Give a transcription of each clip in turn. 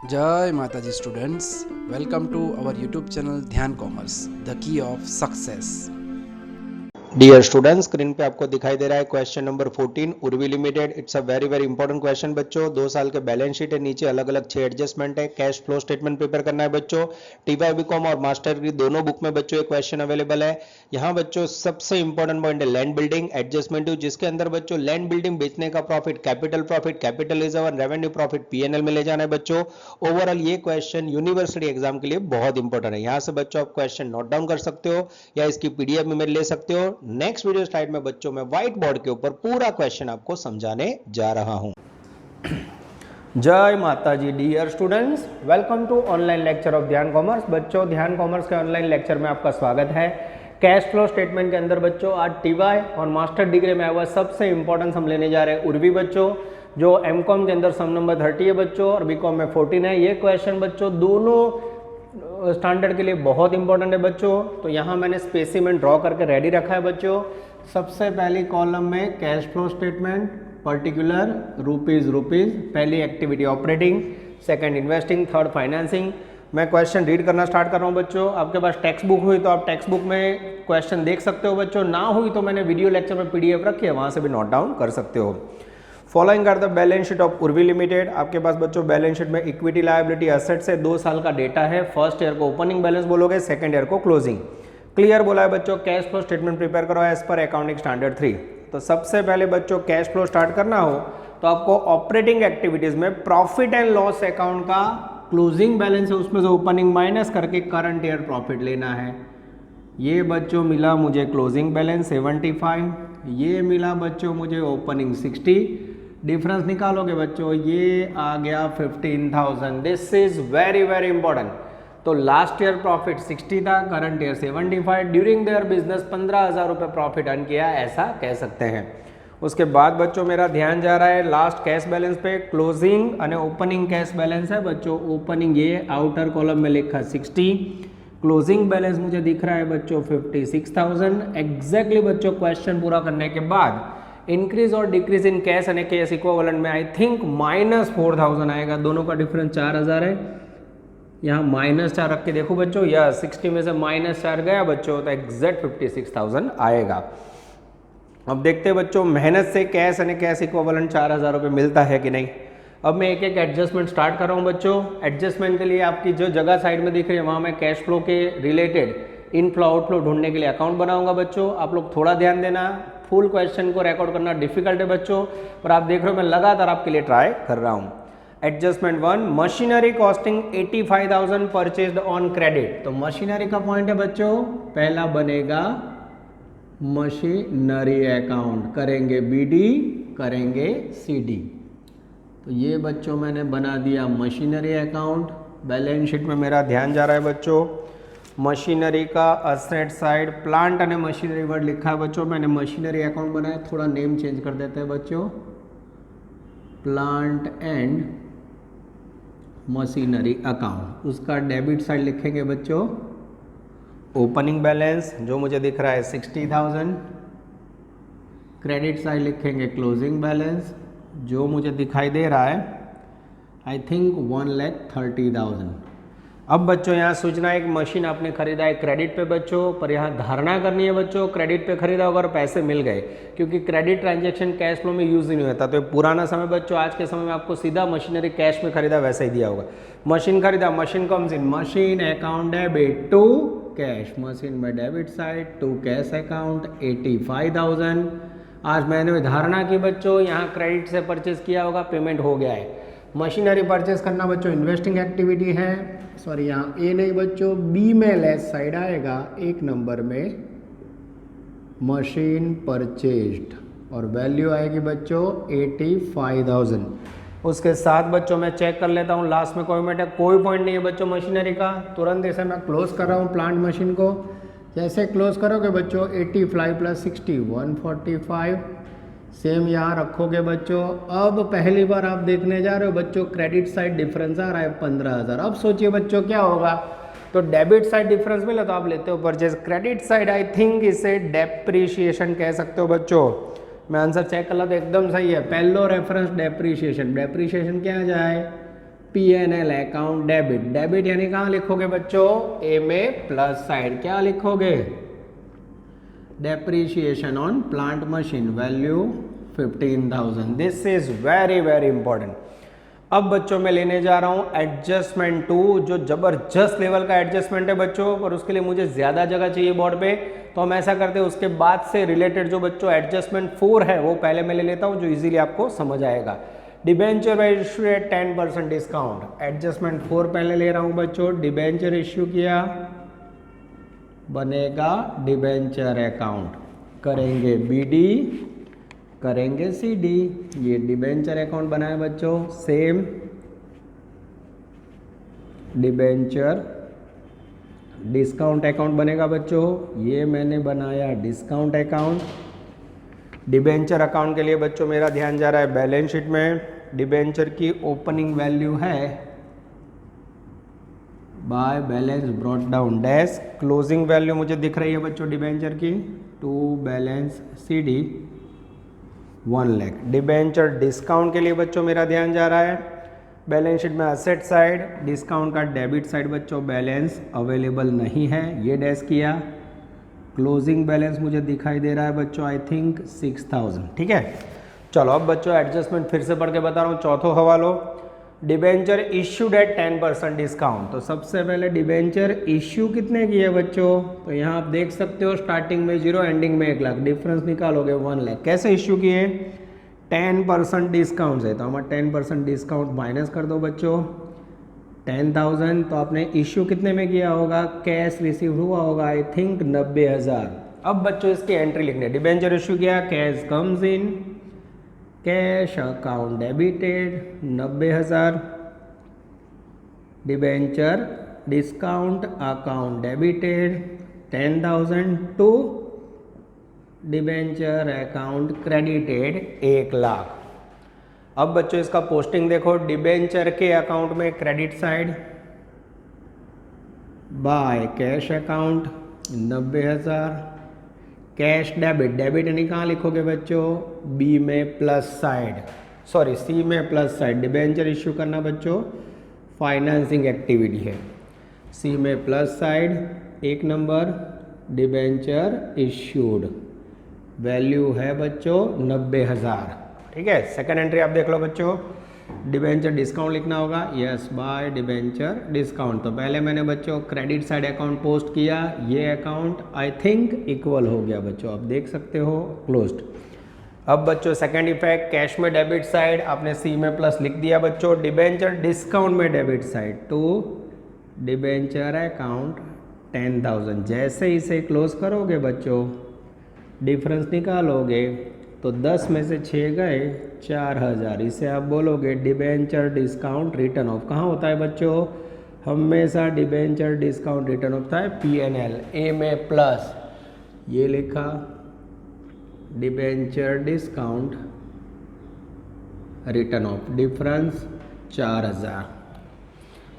जय माता जी students, welcome to our YouTube channel Dhyan commerce, the key of success. Dear students, screen पे आपको दिखाई दे रहा है question number 14 Urvi limited. It's a very very important question बच्चों। 2 साल के बैलेंस शीट है, नीचे अलग अलग 6 एडजस्टमेंट है। कैश फ्लो स्टेटमेंट प्रिपेयर करना है बच्चों। टीवाई बीकॉम और मास्टर की दोनों बुक में बच्चों ये क्वेश्चन अवेलेबल है। यहाँ बच्चों सबसे इंपॉर्टेंट पॉइंट है लैंड बिल्डिंग एडजस्टमेंट, जिसके अंदर बच्चों लैंड बिल्डिंग बेचने का प्रॉफिट कैपिटल रिजर्व और रेवेन्यू प्रॉफिट पीएनएल में ले जाना है बच्चों। ओवरऑल ये क्वेश्चन यूनिवर्सिटी एग्जाम के लिए बहुत इंपॉर्टेंट है। यहाँ से बच्चों आप क्वेश्चन नोट डाउन कर सकते हो या इसकी पीडीएफ में ले सकते हो। नेक्स्ट वीडियो स्लाइड में बच्चों मैं व्हाइट बोर्ड के ऊपर पूरा क्वेश्चन आपको समझाने जा रहा हूं। जय माता जी dear students, welcome to online lecture of Dhyan commerce. बच्चों ध्यान कॉमर्स के ऑनलाइन लेक्चर में आपका स्वागत है। कैश फ्लो स्टेटमेंट के अंदर बच्चों आज टीवाई और मास्टर डिग्री में आया सबसे इंपॉर्टेंट हम लेने जा रहे हैं उर्वी बच्चों, जो एमकॉम के अंदर सम नंबर 30 है बच्चों और बीकॉम में 14 है। ये क्वेश्चन बच्चों दोनों स्टैंडर्ड के लिए बहुत इंपॉर्टेंट है बच्चों। तो यहाँ मैंने स्पेसिमेन ड्रॉ करके रेडी रखा है बच्चों। सबसे पहली कॉलम में cash flow statement, particular rupees, पहली activity operating, second investing, third financing. मैं क्वेश्चन रीड करना स्टार्ट कर रहा हूँ बच्चों। आपके पास टेक्स्ट बुक हुई तो आप टेक्स्ट बुक में क्वेश्चन देख सकते हो बच्चों, ना हुई तो मैंने वीडियो लेक्चर में पीडीएफ रखी है, वहाँ से भी नोट डाउन कर सकते हो। Following are the balance sheet of Urvi limited. आपके पास बच्चों बैलेंस शीट में इक्विटी, लायबिलिटी, एसेट से 2 साल का डेटा है। फर्स्ट ईयर को ओपनिंग बैलेंस बोलोगे, सेकंड ईयर को क्लोजिंग। क्लियर बोला है बच्चों। कैश फ्लो स्टेटमेंट प्रिपेयर करो एज पर अकाउंटिंग स्टैंडर्ड 3। तो सबसे पहले बच्चों कैश फ्लो स्टार्ट करना हो तो आपको ऑपरेटिंग एक्टिविटीज में प्रॉफिट एंड लॉस अकाउंट का क्लोजिंग बैलेंस है, उसमें से ओपनिंग माइनस करके करंट ईयर प्रॉफिट लेना है। ये बच्चों मिला मुझे क्लोजिंग बैलेंस 75, ये मिला बच्चों मुझे ओपनिंग 60। डिफरेंस निकालोगे बच्चों, ये आ गया 15,000। This is very very important. तो लास्ट ईयर प्रॉफिट 60 था, current year 75। During their business 15,000 रुपये प्रॉफिट अर्न किया, ऐसा कह सकते हैं। उसके बाद बच्चों मेरा ध्यान जा रहा है लास्ट कैश बैलेंस पे। क्लोजिंग और ओपनिंग कैश बैलेंस है बच्चों। ओपनिंग ये आउटर कॉलम में लिखा 60, क्लोजिंग बैलेंस मुझे दिख रहा है बच्चों 56,000। एग्जैक्टली बच्चों क्वेश्चन पूरा करने के बाद इंक्रीज और decrease in cash and cash equivalent में आई थिंक -4,000 आएगा। दोनों का डिफरेंस 4,000 है। यहाँ -4 रख के देखो बच्चों, या 60 में से -4 गया बच्चों तो एग्जैक्ट 56,000 आएगा। अब देखते हैं बच्चों मेहनत से कैश एंड कैश इक्विवेलेंट 4,000 रुपये मिलता है कि नहीं। अब मैं एक एक एडजस्टमेंट स्टार्ट कर रहा हूँ बच्चों। एडजस्टमेंट के लिए आपकी जो जगह साइड में दिख रही है वहाँ मैं कैश फ्लो के रिलेटेड इनफ्लो आउटफ्लो ढूंढने के लिए अकाउंट बनाऊंगा बच्चों। आप लोग थोड़ा ध्यान देना, फुल क्वेश्चन को रिकॉर्ड करना डिफिकल्ट है बच्चों, पर आप देख रहे हो मैं लगातार आपके लिए ट्राई कर रहा हूँ। Adjustment 1, machinery costing 85,000 purchased on credit. तो मशीनरी का पॉइंट है बच्चों, पहला बनेगा मशीनरी अकाउंट, करेंगे बीडी, करेंगे सीडी। तो ये बच्चों मैंने बना दिया मशीनरी अकाउंट। बैलेंस शीट में मेरा ध्यान जा रहा है बच्चों मशीनरी का asset side, plant and machinery word लिखा है बच्चों। मैंने मशीनरी अकाउंट बनाया, थोड़ा नेम चेंज कर देते हैं बच्चों, प्लांट एंड मशीनरी अकाउंट। उसका डेबिट साइड लिखेंगे बच्चों ओपनिंग बैलेंस जो मुझे दिख रहा है 60,000। क्रेडिट साइड लिखेंगे क्लोजिंग बैलेंस जो मुझे दिखाई दे रहा है आई थिंक 1,30,000। अब बच्चों यहाँ सूचना एक मशीन आपने खरीदा है क्रेडिट पे बच्चों, पर यहाँ धारणा करनी है बच्चों क्रेडिट पे खरीदा होगा और पैसे मिल गए, क्योंकि क्रेडिट ट्रांजैक्शन कैश फ्लो में यूज नहीं होता। तो ये पुराना समय बच्चों, आज के समय में आपको सीधा मशीनरी कैश में खरीदा वैसा ही दिया होगा। मशीन खरीदा, machine comes in machine account debit to cash, machine में debit side to cash account 85,000। आज मैंने धारणा की बच्चों यहाँ क्रेडिट से परचेज किया होगा, पेमेंट हो गया है। मशीनरी परचेज करना बच्चों इन्वेस्टिंग एक्टिविटी है, सॉरी यहाँ ए नहीं बच्चों बी में लेस साइड आएगा 1 नंबर में मशीन परचेज्ड और वैल्यू आएगी बच्चों 85,000। उसके साथ बच्चों मैं चेक कर लेता हूँ लास्ट में कोई पॉइंट नहीं है बच्चों मशीनरी का। तुरंत इसे मैं क्लोज कर रहा हूँ प्लांट मशीन को। जैसे क्लोज करोगे बच्चों 85 + 60 145, सेम यहाँ रखोगे बच्चों। अब पहली बार आप देखने जा रहे हो बच्चों क्रेडिट साइड डिफरेंस आ रहा है 15,000। अब सोचिए बच्चों क्या होगा, तो डेबिट साइड डिफरेंस मिला तो आप लेते हो purchase. Credit side I think इसे डेप्रीशिएशन कह सकते हो बच्चों। मैं आंसर चेक कर ला तो एकदम सही है। पहलो रेफरेंस डेप्रीशिएशन, डेप्रीशिएशन क्या आ जाए P&L अकाउंट डेबिट, डेबिट यानी कहाँ लिखोगे बच्चों, ए में प्लस साइड क्या लिखोगे, depreciation on plant machine value 15,000। This is very very important. अब बच्चों मैं लेने जा रहा हूं एडजस्टमेंट 2, जो जबरदस्त लेवल का एडजस्टमेंट है बच्चों, पर उसके लिए मुझे ज्यादा जगह चाहिए बोर्ड पे, तो हम ऐसा करते हैं उसके बाद से रिलेटेड जो बच्चों एडजस्टमेंट 4 है वो पहले मैं ले लेता हूं, जो इजीली आपको समझ आएगा। Debenture issue at 10% discount, adjustment 4 पहले ले रहा हूं बच्चों। डिबेंचर इश्यू किया, बनेगा डिबेंचर अकाउंट, करेंगे बीडी, करेंगे सीडी, ये डिबेंचर अकाउंट बनाए बच्चों। सेम डिबेंचर डिस्काउंट अकाउंट बनेगा बच्चों, ये मैंने बनाया डिस्काउंट अकाउंट। डिबेंचर अकाउंट के लिए बच्चों मेरा ध्यान जा रहा है बैलेंस शीट में। डिबेंचर की ओपनिंग वैल्यू है by balance brought down dash, closing value मुझे दिख रही है बच्चों डिबेंचर की to balance CD 1 lakh. Debenture discount के लिए बच्चों मेरा ध्यान जा रहा है बैलेंस शीट में असेट साइड, डिस्काउंट का डेबिट साइड बच्चों बैलेंस अवेलेबल नहीं है, ये डैश किया। क्लोजिंग बैलेंस मुझे दिखाई दे रहा है बच्चों आई थिंक 6,000, ठीक है। चलो अब बच्चों एडजस्टमेंट फिर से पढ़ के बता रहा हूँ, चौथो हवालो डिबेंचर इश्यूड एट 10% डिस्काउंट। तो सबसे पहले डिबेंचर इश्यू कितने की है बच्चों, तो यहाँ आप देख सकते हो स्टार्टिंग में 0 एंडिंग में 1 लाख, डिफरेंस निकालोगे 1 लाख। कैसे इश्यू किए, 10% डिस्काउंट है, तो हमारा 10% डिस्काउंट माइनस कर दो बच्चों 10,000। तो आपने इश्यू कितने में किया होगा, कैश रिसीव हुआ होगा आई थिंक 90,000। अब बच्चों इसकी एंट्री लिखनी है, डिबेंचर इश्यू किया, cash comes in, cash account debited 90,000, debenture discount account debited 10,000 to debenture account credited 1 lakh. अब बच्चों इसका पोस्टिंग देखो, डिबेंचर के अकाउंट में credit side by cash account 90,000, cash debit, debit यानी कहाँ लिखोगे बच्चों, बी में प्लस साइड, सॉरी सी में प्लस साइड। डिबेंचर इश्यू करना बच्चों फाइनेंसिंग एक्टिविटी है, सी में plus side 1 number, debenture issued value है बच्चों 90,000, ठीक है। सेकंड एंट्री आप देख लो बच्चों, डिबेंचर डिस्काउंट लिखना होगा, यस बाय डिबेंचर डिस्काउंट। तो पहले मैंने बच्चों क्रेडिट साइड अकाउंट पोस्ट किया, ये अकाउंट आई थिंक इक्वल हो गया बच्चों, आप देख सकते हो क्लोज्ड। अब बच्चों सेकंड इफेक्ट, कैश में डेबिट साइड आपने सी में प्लस लिख दिया बच्चों, डिबेंचर डिस्काउंट में debit side to debenture account 10,000। जैसे इसे क्लोज करोगे बच्चों डिफरेंस निकालोगे तो 10 में से 6 गए 4,000, इसे आप बोलोगे डिबेंचर डिस्काउंट रिटर्न ऑफ। कहाँ होता है बच्चों, हमेशा डिबेंचर डिस्काउंट रिटर्न ऑफ था P&L, ए में प्लस, ये लिखा debenture discount return of, difference 4,000।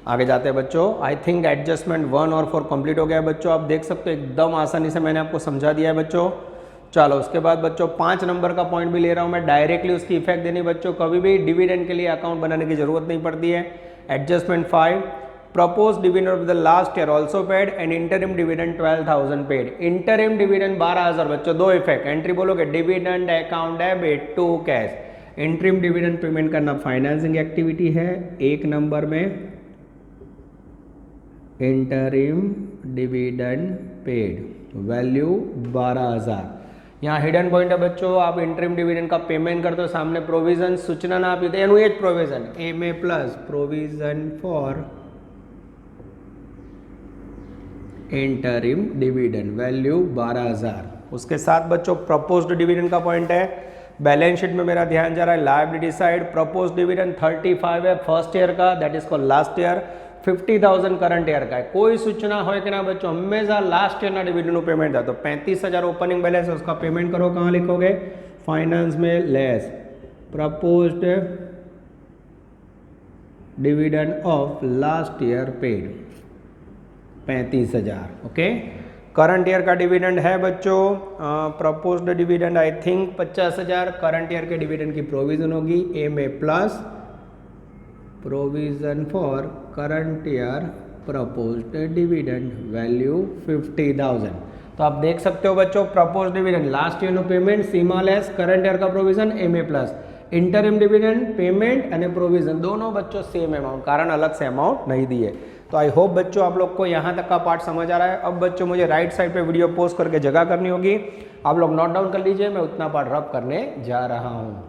आगे जाते हैं बच्चों, आई थिंक एडजस्टमेंट 1 और 4 कंप्लीट हो गया है बच्चों, आप देख सकते हो एकदम आसानी से मैंने आपको समझा दिया है बच्चों। चलो उसके बाद बच्चों 5 नंबर का पॉइंट भी ले रहा हूं मैं, डायरेक्टली उसकी इफेक्ट देनी बच्चों, कभी भी डिविडेंड के लिए अकाउंट बनाने की जरूरत नहीं पड़ती है। Adjustment 5, propose dividend of the last year also paid and interim dividend 12,000 paid. Interim dividend 12,000 बच्चों, 2 इफेक्ट, एंट्री बोलोगे dividend account debit to cash. Interim dividend payment करना फाइनेंसिंग एक्टिविटी है, 1 नंबर में इंटरिम डिविडेंड पेड वैल्यू 12,000। यहाँ hidden point है बच्चों, आप interim dividend का पेमेंट करते हो, सामने प्रोविजन सूचना ना आप एनुएज प्रोविजन ए में plus provision for interim dividend value 12,000। उसके साथ बच्चों प्रपोज्ड डिविडेंड का पॉइंट है, बैलेंस शीट में मेरा ध्यान जा रहा है लायबिलिटी साइड, प्रपोज्ड डिविडेंड 35 है फर्स्ट ईयर का, that is called last year, 50,000 current year का है। कोई सूचना हो कि ना बच्चों हमेशा लास्ट ईयर ना डिविडेंड पेमेंट था, तो 35,000 ओपनिंग बैलेंस है उसका पेमेंट करो, कहाँ लिखोगे फाइनेंस में less proposed dividend of last year paid 35,000, okay. Current year का डिविडेंड है बच्चों proposed dividend I think 50,000, current year के डिविडेंड की प्रोविजन होगी ए में plus provision for current year proposed dividend value 50,000। तो आप देख सकते हो बच्चों, propose dividend last year no payment सीमा लेस करंट ईयर का provision MA plus interim dividend payment અને प्रोविजन दोनों बच्चों सेम अमाउंट, कारण अलग से अमाउंट नहीं दिए। तो आई होप बच्चों आप लोग को यहाँ तक का पार्ट समझ आ रहा है। अब बच्चों मुझे राइट साइड पे वीडियो पॉज करके जगह करनी होगी, आप लोग नोट डाउन कर लीजिए, मैं उतना पार्ट रब करने जा रहा हूँ।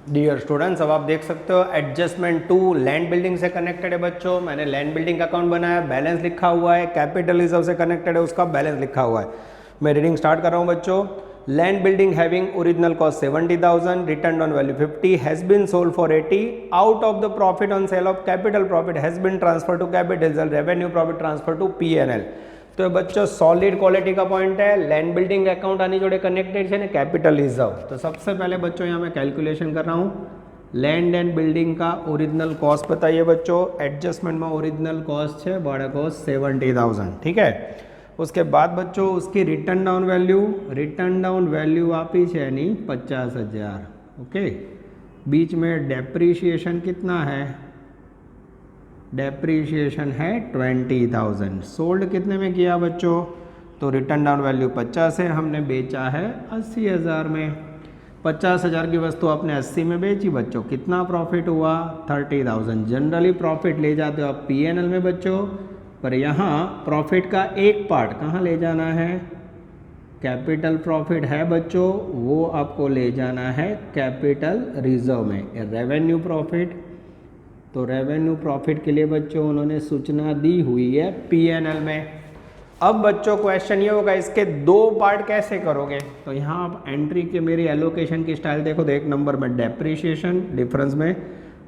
डियर स्टूडेंट्स, अब आप देख सकते हो एडजस्टमेंट टू लैंड बिल्डिंग से कनेक्टेड है बच्चों। मैंने लैंड बिल्डिंग का अकाउंट बनाया, बैलेंस लिखा हुआ है, कैपिटल रिजर्व से कनेक्टेड है, उसका बैलेंस लिखा हुआ है। मैं रीडिंग स्टार्ट कर रहा हूँ बच्चों। Land building having original cost 70,000, written on value 50, has been sold for 80, out of the profit on sale of capital profit has been transfer to capital reserve, revenue profit transfer to PNL। तो बच्चों solid quality का point है, land building account आनी जोड़े connected है capital reserve. तो सबसे पहले बच्चों यहाँ मैं कैलकुलेशन कर रहा हूँ। लैंड एंड बिल्डिंग का ओरिजिनल कॉस्ट बताइए बच्चों। एडजस्टमेंट में ओरिजिनल कॉस्ट है बड़ा कॉस्ट 70,000, ठीक है। उसके बाद बच्चों उसकी रिटर्न डाउन वैल्यू आपी है नहीं 50,000, ओके। बीच में डेप्रीशिएशन कितना है, डेप्रीशिएशन है 20,000। सोल्ड कितने में किया बच्चों, तो रिटर्न डाउन वैल्यू 50 है, हमने बेचा है 80,000 में। 50,000 की वस्तु आपने 80 में बेची बच्चों, कितना प्रॉफिट हुआ 30,000। जनरली प्रॉफिट ले जाते हो आप PNL में बच्चों, पर यहाँ प्रॉफिट का एक पार्ट कहाँ ले जाना है, कैपिटल प्रॉफिट है बच्चों, वो आपको ले जाना है कैपिटल रिजर्व में। रेवेन्यू प्रॉफिट, तो रेवेन्यू प्रॉफिट के लिए बच्चों उन्होंने सूचना दी हुई है PNL में। अब बच्चों क्वेश्चन ये होगा इसके दो पार्ट कैसे करोगे। तो यहाँ आप एंट्री के मेरी एलोकेशन की स्टाइल देखो, तो 1 नंबर में डेप्रीशिएशन डिफरेंस में,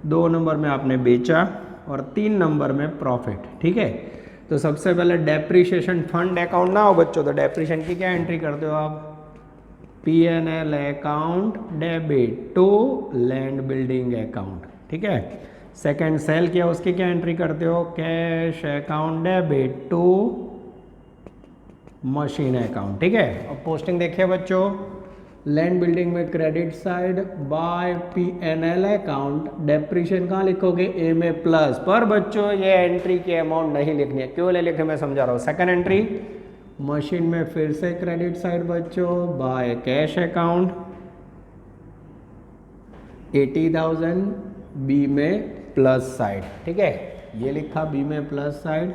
2 नंबर में आपने बेचा और 3 नंबर में प्रॉफिट, ठीक है। तो सबसे पहले डेप्रीशिएशन फंड अकाउंट ना हो बच्चों, तो डेप्रीशिएशन की क्या एंट्री करते हो आप, PNL account debit to land building account, ठीक है। सेकेंड सेल किया, उसकी क्या एंट्री करते हो, cash account debit to machine account, ठीक है। अब पोस्टिंग देखिए बच्चों, लैंड बिल्डिंग में credit side by PNL account, depreciation कहाँ लिखोगे MA प्लस। पर बच्चों ये एंट्री की अमाउंट नहीं लिखनी है, क्यों ले लिखे मैं समझा रहा हूँ। सेकंड एंट्री मशीन में फिर से क्रेडिट साइड बच्चों बाय कैश अकाउंट 80,000, B में प्लस साइड, ठीक है। ये लिखा B में प्लस साइड,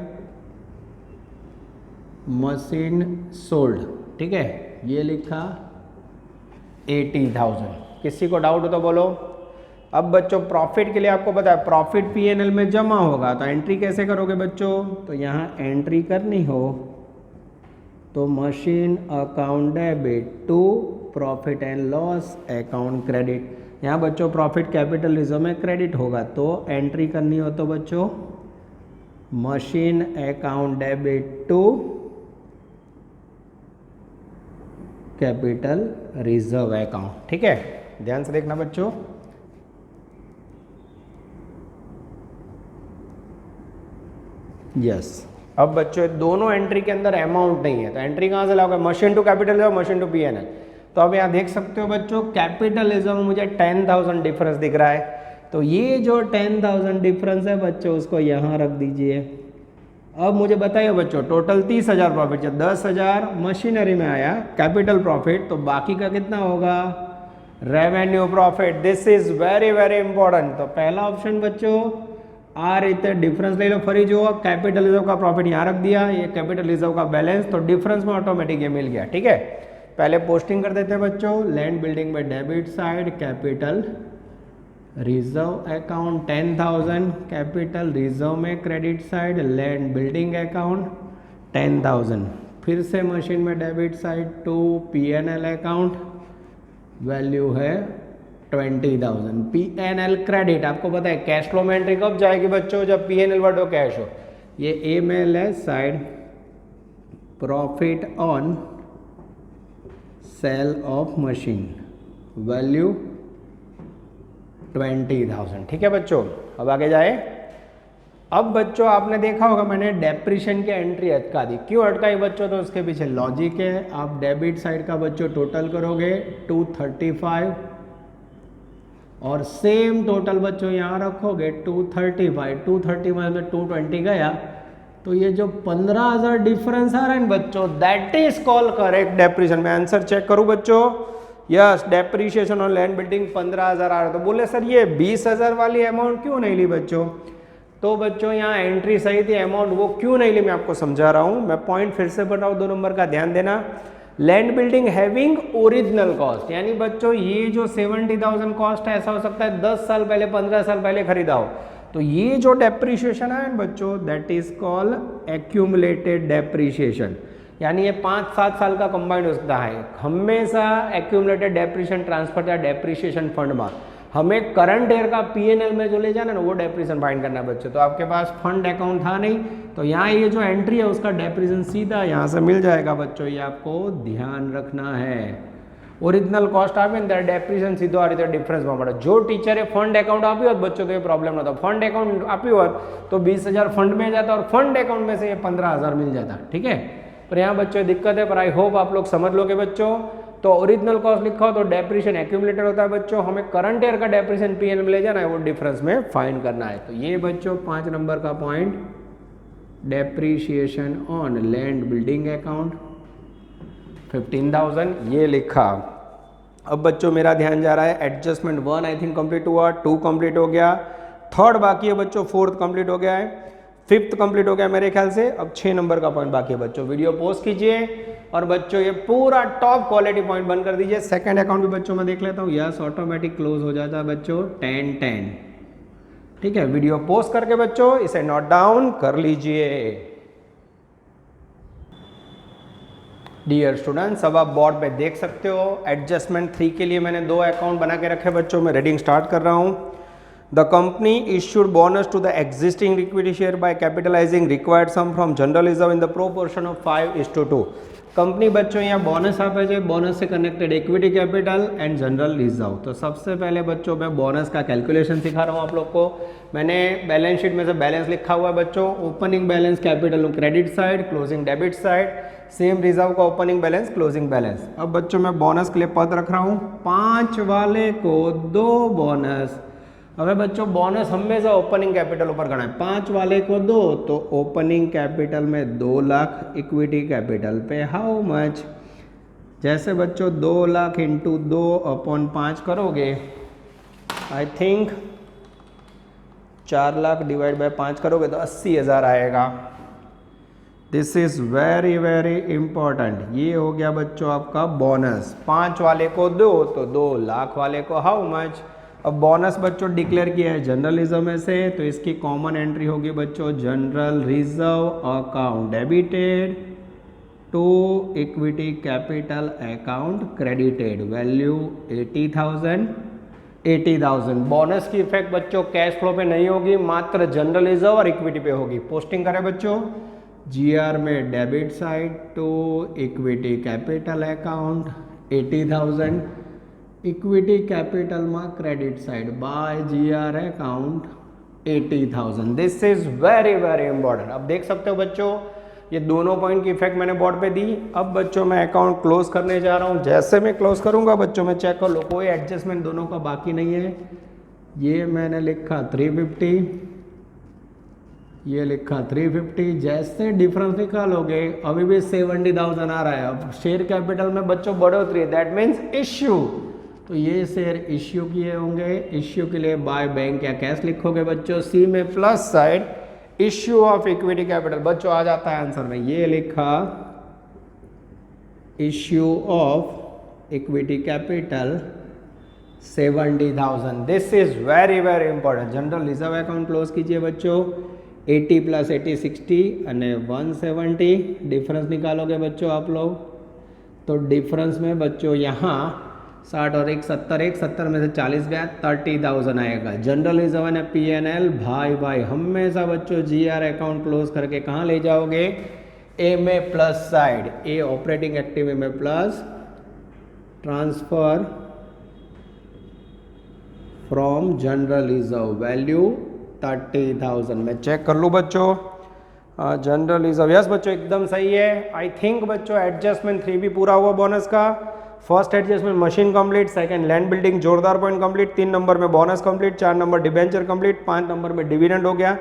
मशीन सोल्ड, ठीक है। ये लिखा 80,000। किसी को डाउट हो तो बोलो। अब बच्चों प्रॉफिट के लिए आपको पता है प्रॉफिट PNL में जमा होगा, तो एंट्री कैसे करोगे बच्चों, तो यहाँ एंट्री करनी हो तो machine account debit to profit and loss account credit. यहाँ बच्चों प्रॉफिट कैपिटल रिजर्व में क्रेडिट होगा, तो एंट्री करनी हो तो बच्चों machine account debit to capital reserve account, ठीक है। ध्यान से देखना बच्चों। यस, अब बच्चों दोनों एंट्री के अंदर अमाउंट नहीं है, तो एंट्री कहाँ से लाओगे, machine to capital reserve, machine to PNL। तो अब यहाँ देख सकते हो बच्चों कैपिटल रिजर्व में मुझे 10,000 डिफरेंस दिख रहा है, तो ये जो 10,000 डिफरेंस है बच्चों उसको यहाँ रख दीजिए। अब मुझे बताइए बच्चों टोटल 30,000 प्रॉफिट, जब 10,000 मशीनरी में आया कैपिटल प्रॉफिट, तो बाकी का कितना होगा revenue profit. This is very very important. तो पहला ऑप्शन बच्चों आ रही डिफरेंस ले लो, फरी जो कैपिटल रिजर्व का प्रॉफिट यहाँ रख दिया, ये कैपिटल रिजर्व का बैलेंस, तो डिफरेंस में ऑटोमेटिक ये मिल गया, ठीक है। पहले पोस्टिंग कर देते हैं बच्चों, लैंड बिल्डिंग में debit side capital reserve account 10,000, capital reserve में credit side land building account 10,000, फिर से मशीन में debit side to PNL account value है 20,000। PNL क्रेडिट आपको पता है कैश फ्लो में एंट्री कब जाएगी बच्चों, जब PNL वर्ड हो कैश हो। ये MLS side profit on sale of machine value 20,000, ठीक है बच्चों। अब आगे जाए। अब बच्चों आपने देखा होगा मैंने डेप्रीशिएशन की एंट्री अटका दी, क्यों अटकाई बच्चों, तो उसके पीछे लॉजिक है। आप डेबिट साइड का बच्चों टोटल करोगे 235 और सेम टोटल बच्चों यहाँ रखोगे 235, 235 में 220 गया, तो ये जो 15,000 डिफरेंस आ रहा है बच्चों, that is call correct depreciation. मैं आंसर चेक करूं बच्चों, yes depreciation on land building 15,000 आ रहा है। तो बोले सर ये 20,000 वाली अमाउंट क्यों नहीं ली बच्चों? तो बच्चों यहाँ एंट्री सही थी, अमाउंट वो क्यों नहीं ली मैं आपको समझा रहा हूँ। मैं पॉइंट फिर से बताऊँ, 2 नंबर का ध्यान देना। Land building having original cost, यानी बच्चों ये जो 70,000 कॉस्ट है, ऐसा हो सकता है 10 साल पहले 15 साल पहले खरीदा हो, तो ये जो डेप्रिसिएशन है बच्चों that is called accumulated depreciation, यानी ये 5-7 साल का कंबाइंड हो सकता है। हमेशा एक्यूमुलेटेड डेप्रिसिएशन ट्रांसफर या डेप्रिसिएशन फंड में हमें करंट ईयर का पीएनएल में जो ले जाना ना वो डेप्रिसिएशन फाइंड करना है बच्चों। तो आपके पास फंड अकाउंट था नहीं, तो यहाँ ये जो एंट्री है उसका डेप्रिसिएशन सीधा यहाँ से मिल जाएगा बच्चों, ये आपको ध्यान रखना है। ओरिजिनल कॉस्ट आप डेप्रिसिएशन सीधो आ रीते डिफरन्स में मळे। जो टीचरे फंड अकाउंट आप बच्चों तो ये प्रॉब्लम ना, फंड अकाउंट आप तो 20,000 फंड में जाता और फंड अकाउंट में से ये 15,000 मिल जाता, ठीक है। पर यहाँ बच्चों दिक्कत है, पर आई होप आप लोग समझ लोगे बच्चों। तो ओरिजिनल कॉस्ट लिखा हो तो डेप्रिसिएशन एक्यूमुलेटेड होता है बच्चों, हमें करंट ईयर का डेप्रिसिएशन पीएनएल में ले जाना है, वो डिफरेंस में फाइंड करना है। तो ये बच्चों 5 नंबर का point, depreciation on land building account 15,000 ये लिखा। अब बच्चों मेरा ध्यान जा रहा है एडजस्टमेंट 1 आई थिंक कंप्लीट हुआ, 2 कंप्लीट हो गया, 3rd बाकी है बच्चों, 4th कंप्लीट हो गया है, 5th कंप्लीट हो गया मेरे ख्याल से। अब 6 नंबर का पॉइंट बाकी है बच्चों। वीडियो पॉज कीजिए और बच्चों ये पूरा टॉप क्वालिटी पॉइंट बंद कर दीजिए। सेकंड अकाउंट भी बच्चों मैं देख लेता हूँ, यस ऑटोमेटिक क्लोज हो जाता है बच्चों 10-10, ठीक है। वीडियो पॉज करके बच्चों इसे नोट डाउन कर लीजिए। डियर स्टूडेंट्स, अब आप बोर्ड पे देख सकते हो एडजस्टमेंट 3 के लिए मैंने 2 अकाउंट बना के रखे बच्चों। मैं रीडिंग स्टार्ट कर रहा हूँ। The company issued bonus to the existing equity share by capitalising required sum from general reserve in the proportion of 5:2। Company बच्चों यहाँ बोनस आपे छे, बोनस से connected equity capital and general reserve. तो सबसे पहले बच्चों मैं बोनस का कैलकुलेशन सिखा रहा हूँ आप लोग को। मैंने बैलेंस शीट में से बैलेंस लिखा हुआ है बच्चों, opening balance capital credit side, closing debit side, same reserve का ओपनिंग बैलेंस क्लोजिंग बैलेंस। अब बच्चों मैं बोनस के लिए पद रख रहा हूँ, 5 वाले को 2 बोनस। अब बच्चों बोनस हमेशा ओपनिंग कैपिटल ऊपर गणा है, 5 वाले को 2 तो ओपनिंग कैपिटल में 2 लाख, इक्विटी कैपिटल पे हाउ मच, जैसे बच्चों 2 लाख इंटू 2/5 करोगे, I think 4 lakh divide by 5 करोगे तो 80,000 आएगा। This is very very important. ये हो गया बच्चों आपका बोनस। 5 वाले को 2 तो 2 लाख वाले को हाउ मच। अब बोनस बच्चों डिक्लेयर किया है जनरल रिजर्व में से, तो इसकी कॉमन एंट्री होगी बच्चों general reserve account debited to equity capital account credited, value 80,000। Bonus की इफेक्ट बच्चों कैश फ्लो पे नहीं होगी, मात्र जनरल रिजर्व और इक्विटी पे होगी। पोस्टिंग करें बच्चों जीआर में debit side to equity capital account 80,000, equity capital में credit side by G R account 80,000। This is very very important. अब देख सकते हो बच्चों ये दोनों पॉइंट की इफेक्ट मैंने बोर्ड पे दी। अब बच्चों मैं अकाउंट क्लोज करने जा रहा हूँ। जैसे मैं क्लोज करूंगा बच्चों मैं चेक कर लो कोई एडजस्टमेंट दोनों का बाकी नहीं है। ये मैंने लिखा 350, ये लिखा 350। जैसे डिफरेंस निकालोगे अभी भी 70,000 आ रहा है। अब शेयर कैपिटल में बच्चों बढ़ोतरी है, दैट मीन्स इश्यू, तो ये शेयर इश्यू किए होंगे। इश्यू के लिए बाय बैंक या कैश लिखोगे बच्चों। सी में plus side issue of equity capital बच्चों आ जाता है आंसर में। ये लिखा issue of equity capital 70,000। This is very very important. General reserve account close कीजिए बच्चों। 80 + 80 60 અને 170 डिफरेंस निकालोगे बच्चों आप लोग, तो डिफरेंस में बच्चों यहाँ 60 और 1 70, 170 में से 40 गया 30,000 आएगा। जनरल रिजर्व ने पीएनएल भाई हमेशा बच्चों जीआर अकाउंट क्लोज करके कहाँ ले जाओगे, ए में प्लस साइड, ए ऑपरेटिंग एक्टिव में plus, transfer from general reserve value 30,000। मैं चेक कर लूँ बच्चों जनरल रिजर्व, यस बच्चों एकदम सही है। आई थिंक बच्चों एडजस्टमेंट 3 भी पूरा हुआ बोनस का। First adjustment machine complete, second land building जोरदार पॉइंट कंप्लीट, 3 नंबर में bonus complete, 4 number debenture complete, 5 number में डिविडेंड हो गया,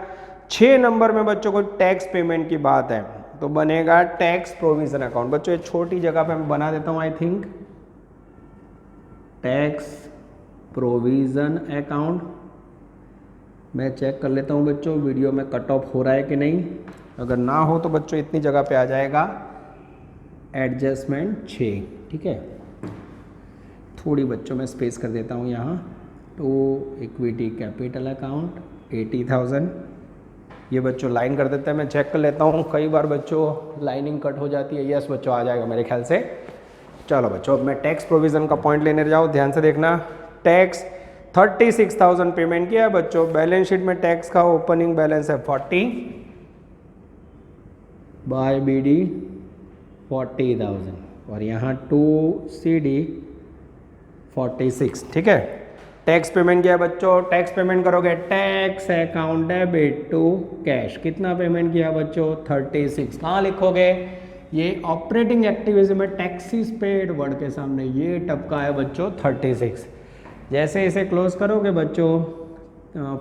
6 नंबर में बच्चों को टैक्स पेमेंट की बात है तो बनेगा टैक्स प्रोविजन अकाउंट। बच्चों ये छोटी जगह पे मैं बना देता हूँ, I think tax provision account. मैं चेक कर लेता हूँ बच्चों वीडियो में कट ऑफ हो रहा है कि नहीं, अगर ना हो तो बच्चों इतनी जगह पे आ जाएगा एडजस्टमेंट 6, ठीक है। थोड़ी बच्चों में स्पेस कर देता हूँ यहाँ। तो इक्विटी कैपिटल अकाउंट 80,000, ये बच्चों लाइन कर देते हैं, मैं चेक कर लेता हूँ, कई बार बच्चों लाइनिंग कट हो जाती है। यस बच्चों आ जाएगा मेरे ख्याल से। चलो बच्चों अब मैं टैक्स प्रोविज़न का पॉइंट लेने जाऊँ, ध्यान से देखना। टैक्स 36,000 पेमेंट किया है बच्चों, बैलेंस शीट में टैक्स का ओपनिंग बैलेंस है 40 बाय BD 40,000 और यहाँ 2 CD 46, ठीक है। टैक्स पेमेंट किया बच्चों, टैक्स पेमेंट करोगे tax account debit to cash, कितना पेमेंट किया बच्चों 36। कहाँ लिखोगे, ये ऑपरेटिंग एक्टिविटी में टैक्सेस पेड वर्ड के सामने ये टपका है बच्चों 36। जैसे इसे क्लोज करोगे बच्चों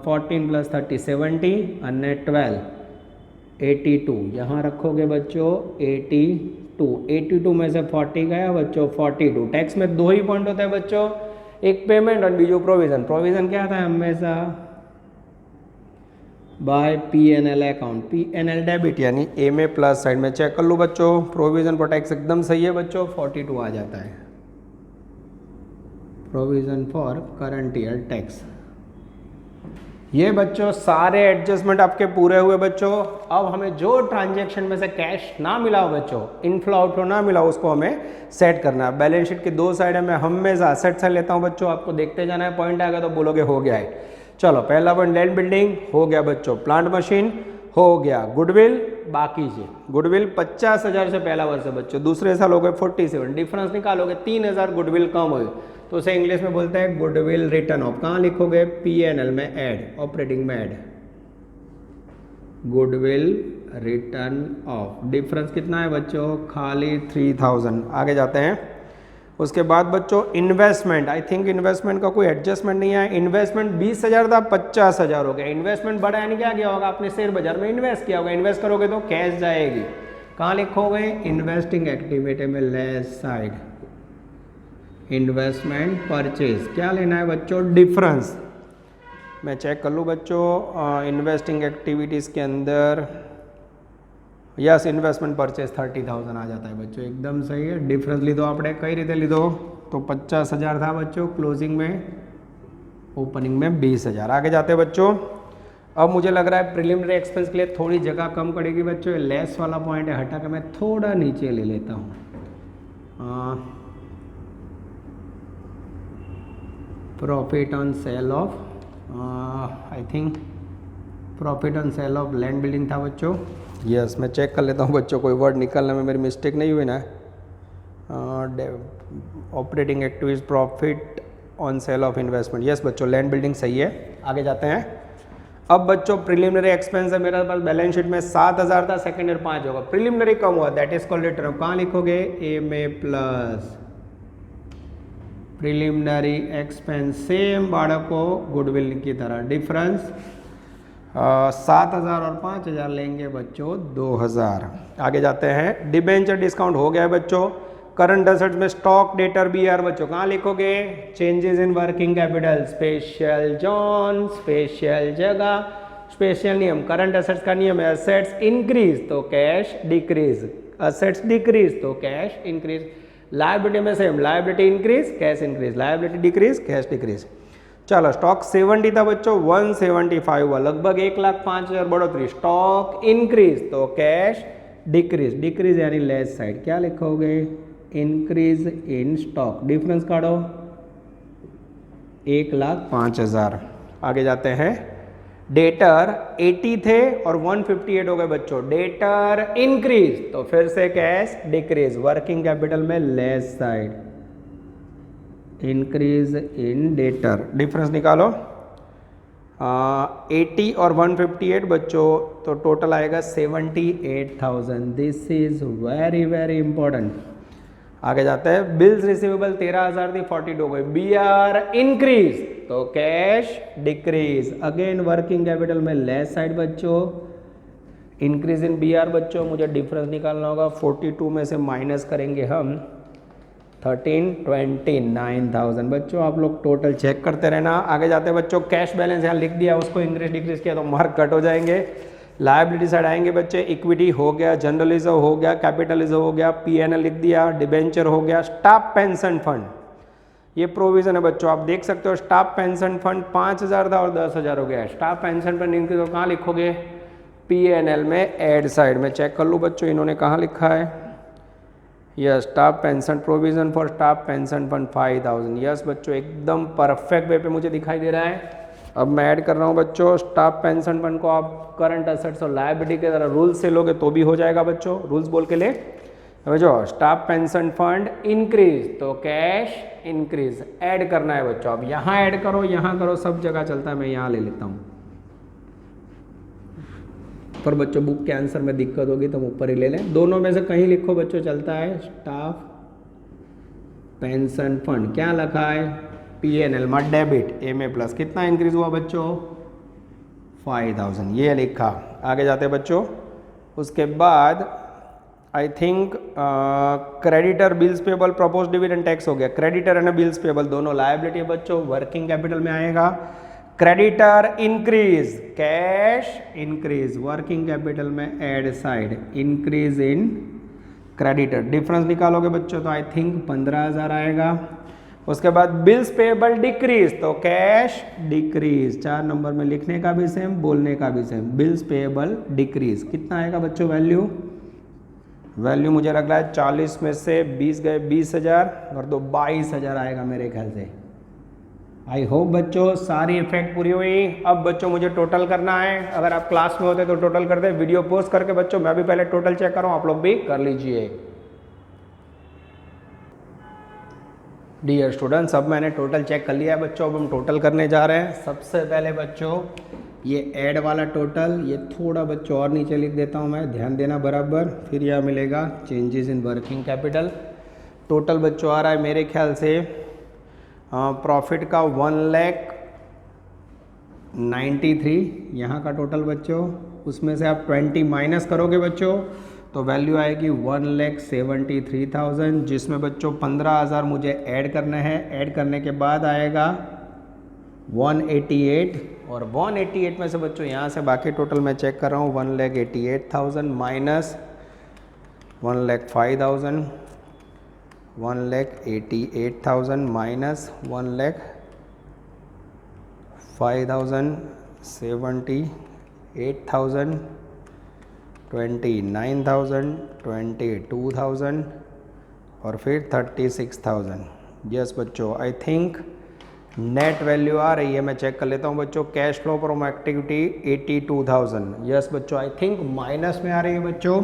14 + 30 70 अन्य 12 82, यहाँ रखोगे बच्चों 82 में से 40 गया बच्चों 42। टैक्स में 2 ही पॉइंट होता है बच्चों, एक पेमेंट और बीजू प्रोविजन। प्रोविजन क्या था हमेशा by PNL account, PNL debit यानी ए में प्लस साइड में चेक कर लो बच्चों। प्रोविजन फॉर टैक्स एकदम सही है बच्चों, 42 आ जाता है provision for current year tax. ये बच्चों सारे एडजस्टमेंट आपके पूरे हुए बच्चों। अब हमें जो ट्रांजैक्शन में से कैश ना मिला हो बच्चों, इनफ्लो आउटफ्लो ना मिला हो, उसको हमें सेट करना है। बैलेंस शीट की 2 साइड है, मैं हमेशा सेट से लेता हूँ बच्चों, आपको देखते जाना है, पॉइंट आएगा तो बोलोगे हो गया है। चलो पहला पॉइंट लैंड बिल्डिंग हो गया बच्चों, प्लांट मशीन हो गया, गुडविल बाकी से गुडविल 50,000 से पहला वर्ष है बच्चों, दूसरे साल हो गए 47, डिफरेंस निकालोगे 3,000 गुडविल कम हुई तो उसे इंग्लिश में बोलते हैं गुडविल रिटर्न ऑफ। कहाँ लिखोगे PNL में ऐड, ऑपरेटिंग में add goodwill return of. Difference कितना है बच्चों खाली 3,000। आगे जाते हैं, उसके बाद बच्चों इन्वेस्टमेंट, आई थिंक इन्वेस्टमेंट का कोई एडजस्टमेंट नहीं है। इन्वेस्टमेंट 20,000 था 50,000 हो गया। इन्वेस्टमेंट बढ़ा यानी क्या गया होगा, आपने शेयर बाजार में इन्वेस्ट किया होगा, इन्वेस्ट करोगे तो कैश जाएगी। कहाँ लिखोगे इन्वेस्टिंग एक्टिविटी में लेफ्ट साइड इन्वेस्टमेंट परचेज। क्या लेना है बच्चों डिफरेंस, मैं चेक कर लूँ बच्चों इन्वेस्टिंग एक्टिविटीज़ के अंदर यस इन्वेस्टमेंट परचेज 30,000 आ जाता है बच्चों, एकदम सही है। डिफरेंस लीधो आपने कई रीते लीधो तो 50,000 था बच्चों, क्लोजिंग में ओपनिंग में 20,000। आगे जाते हैं बच्चों, अब मुझे लग रहा है प्रिलिमिनरी एक्सपेंस के लिए थोड़ी जगह कम पड़ेगी बच्चों। लेस वाला पॉइंट है, हटा के मैं थोड़ा नीचे ले लेता हूँ। Profit on sale of I think profit on sale of land building था बच्चों। यस मैं चेक कर लेता हूँ बच्चों, कोई वर्ड निकलने में मेरी मिस्टेक नहीं हुई ना। Operating activities profit on sale of investment, yes बच्चों लैंड बिल्डिंग सही है। आगे जाते हैं, अब बच्चों प्रिलिमिनरी एक्सपेंस है मेरे पास बैलेंस शीट में 7,000 था, सेकेंड ईयर 5 होगा, प्रिलिमिनरी कम हुआ, दैट इज कॉल्ड रिटर्न। कहाँ लिखोगे ए में प्लस प्रिलिमिनरी एक्सपेंस, सेम बाड़को गुडविल की तरह। डिफरेंस 7,000 और 5,000 लेंगे बच्चों 2,000। आगे जाते हैं, डिबेंचर डिस्काउंट हो गया है बच्चों। करंट एसेट्स में स्टॉक डेटर BR बच्चों कहाँ लिखोगे changes in working capital, special zone, special जगह, स्पेशल नियम। करंट एसेट्स का नियम है एसेट्स इंक्रीज तो कैश डिक्रीज, एसेट्स डिक्रीज तो कैश इंक्रीज। लायबिलिटी में same, liability increase cash increase, liability decrease cash decrease. चलो स्टॉक 70 था बच्चों 175 हुआ, लगभग 1,05,000 बढ़ोतरी। स्टॉक इंक्रीज तो कैश डिक्रीज, डिक्रीज यानी लेस साइड क्या लिखोगे इंक्रीज इन स्टॉक। डिफरेंस काढ़ो 1,05,000। आगे जाते हैं, डेटर 80 थे और 158 हो गए बच्चों। डेटर इंक्रीज तो फिर से कैश डिक्रीज, वर्किंग कैपिटल में लेस साइड इंक्रीज इन डेटर। डिफरेंस निकालो 80 और 158 बच्चों तो टोटल आएगा 78,000। This is very very important. आगे जाते हैं, बिल्स रिसीवेबल 13,000 थी 42 हो गई, बी आर इंक्रीज तो cash decrease. Again working capital में लेस साइड बच्चों, इंक्रीज इन बी आर बच्चों, मुझे डिफरेंस निकालना होगा, 42 में से माइनस करेंगे हम 29,000 बच्चों। आप लोग टोटल चेक करते रहना। आगे जाते हैं बच्चों, कैश बैलेंस यहाँ लिख दिया, उसको इंक्रीज डिक्रीज किया तो मार्क कट हो जाएंगे। लायबिलिटी साइड आएंगे बच्चे, इक्विटी हो गया, जनरल रिजर्व हो गया, कैपिटल रिजर्व हो गया, पीएनएल लिख दिया, डिबेंचर हो गया, स्टाफ पेंशन फंड ये प्रोविजन है बच्चों, आप देख सकते हो स्टाफ पेंशन फंड 5,000 था और 10,000 हो गया। स्टाफ पेंशन फंड इंक्रीज हो, कहाँ लिखोगे, पीएनएल में एड साइड में। चेक कर लो बच्चों इन्होंने कहाँ लिखा है, yes staff pension provision for staff pension fund 5,000। Yes बच्चों एकदम परफेक्ट वे पे मुझे दिखाई दे रहा है। अब मैं ऐड कर रहा हूँ बच्चों, स्टाफ पेंशन फंड को आप करंट असेट्स और लायबिलिटी के तरह रूल से लोगे तो भी हो जाएगा बच्चों, रूल्स बोल के ले। जो स्टाफ पेंशन फंड इंक्रीज तो कैश इंक्रीज ऐड करना है बच्चों। अब यहाँ ऐड करो, यहाँ करो, सब जगह चलता है, मैं यहाँ ले लेता हूँ। पर बच्चों बुक के आंसर में दिक्कत होगी तो हम ऊपर ही ले लें, दोनों में से कहीं लिखो बच्चों चलता है। स्टाफ पेंशन फंड क्या लिखा है, पीएनएल में डेबिट, ए में प्लस, कितना इंक्रीज हुआ बच्चों 5,000 ये लिखा। आगे जाते हैं बच्चों, उसके बाद I think creditor bills payable propose dividend tax हो गया, क्रेडिटर एंड बिल्स पेबल दोनों लायबिलिटी है बच्चों, वर्किंग कैपिटल में आएगा। Creditor increase cash increase, working capital में add side increase in creditor, difference निकालोगे बच्चों तो आई थिंक 15,000 आएगा। उसके बाद बिल्स पेबल डिक्रीज तो कैश डिक्रीज, 4 नंबर में लिखने का भी सेम बोलने का भी सेम, बिल्स पेबल डिक्रीज कितना आएगा बच्चों वैल्यू, वैल्यू मुझे लग रहा है 40 में से 20 गए 20,000 और तो 22,000 आएगा मेरे ख्याल से। आई होप बच्चों सारी इफेक्ट पूरी हुई। अब बच्चों मुझे टोटल करना है, अगर आप क्लास में होते तो टोटल कर दे, वीडियो पॉज करके बच्चों मैं भी पहले टोटल चेक करूँ, आप लोग भी कर लीजिए। डियर स्टूडेंट्स अब मैंने टोटल चेक कर लिया है बच्चों, अब हम टोटल करने जा रहे हैं। सबसे पहले बच्चों ये ऐड वाला टोटल, ये थोड़ा बच्चों और नीचे लिख देता हूँ मैं, ध्यान देना बराबर। फिर यह मिलेगा changes in working capital. Total बच्चों आ रहा है मेरे ख्याल से प्रॉफिट का 1,93,000 यहाँ का टोटल बच्चों, उसमें से आप 20 माइनस करोगे बच्चों तो वैल्यू आएगी 1,73,000, जिसमें बच्चों 15,000 मुझे ऐड करना है। ऐड करने के बाद आएगा 188 और 188 में से बच्चों यहाँ से बाकी टोटल मैं चेक कर रहा हूँ 1,88,000 माइनस 1,05,000, 1,88,000 माइनस 1,05,000, 78,000, 29,000, 22,000 और फिर 36,000। यस बच्चों आई थिंक नेट वैल्यू आ रही है, मैं चेक कर लेता हूँ बच्चों। Cash flow from activity 82,000। Yes बच्चों आई थिंक माइनस में आ रही है बच्चों,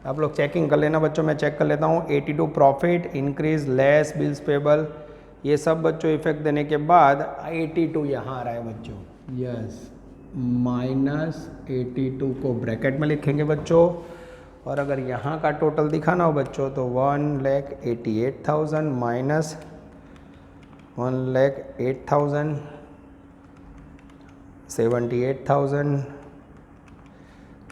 आप लोग चेकिंग कर लेना बच्चों, मैं चेक कर लेता हूँ। 82 profit increase less bills payable, ये सब बच्चों इफेक्ट देने के बाद 82 यहाँ आ रहा है बच्चों। यस -82 को ब्रैकेट में लिखेंगे बच्चों, और अगर यहाँ का टोटल दिखाना हो बच्चों तो 1,88,000 माइनस 1,08,000, 78,000,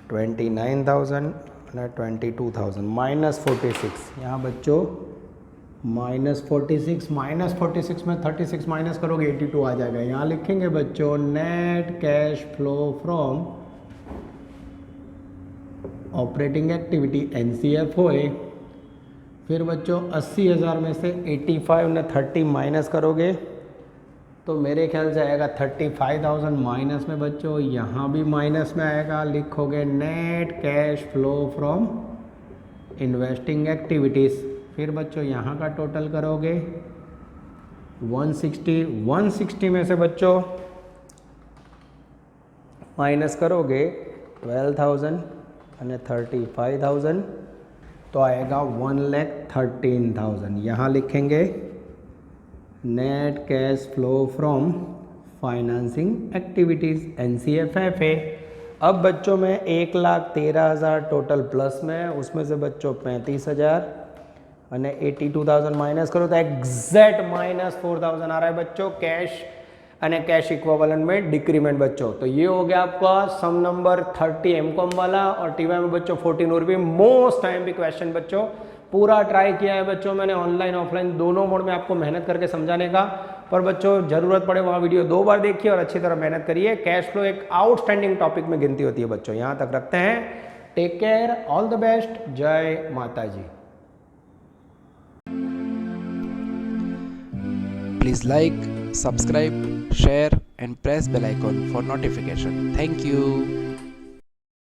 29,000 और 22,000 -46। यहाँ बच्चों -46 में 36 माइनस करोगे 82 आ जाएगा। यहाँ लिखेंगे बच्चों net cash flow from operating activity NCF होए। फिर बच्चों 80,000 में से 85 ने 30 माइनस करोगे तो मेरे ख्याल से आएगा 35,000 माइनस में बच्चों, यहाँ भी माइनस में आएगा। लिखोगे net cash flow from investing activities. फिर बच्चों यहाँ का टोटल करोगे 160 में से बच्चों माइनस करोगे 12,000 और 35,000 तो आएगा 1,13,000। यहाँ लिखेंगे net cash flow from financing activities NCFFA। अब बच्चों में 1,13,000 टोटल प्लस में, उसमें से बच्चों 35,000 અને 82,000 माइनस करो तो एग्जैक्ट -4,000 आ रहा है बच्चों कैश અને कैश इक्विवेलेंट में डिक्रीमेंट बच्चों। तो ये हो गया आपका सम नंबर 30 एमकॉम वाला और टीवाई में बच्चों 14 और भी मोस्ट टाइम भी क्वेश्चन बच्चों पूरा ट्राई किया है बच्चों मैंने ऑनलाइन ऑफलाइन दोनों मोड में आपको मेहनत करके समझाने का। पर बच्चों जरूरत पड़े वहाँ वीडियो 2 बार देखिए और अच्छी तरह मेहनत करिए। कैश फ्लो एक आउटस्टैंडिंग टॉपिक में गिनती होती है बच्चों। यहाँ तक रखते हैं। Take care, all the best, जय माता जी। Please like, subscribe, share and press bell icon for notification. Thank you.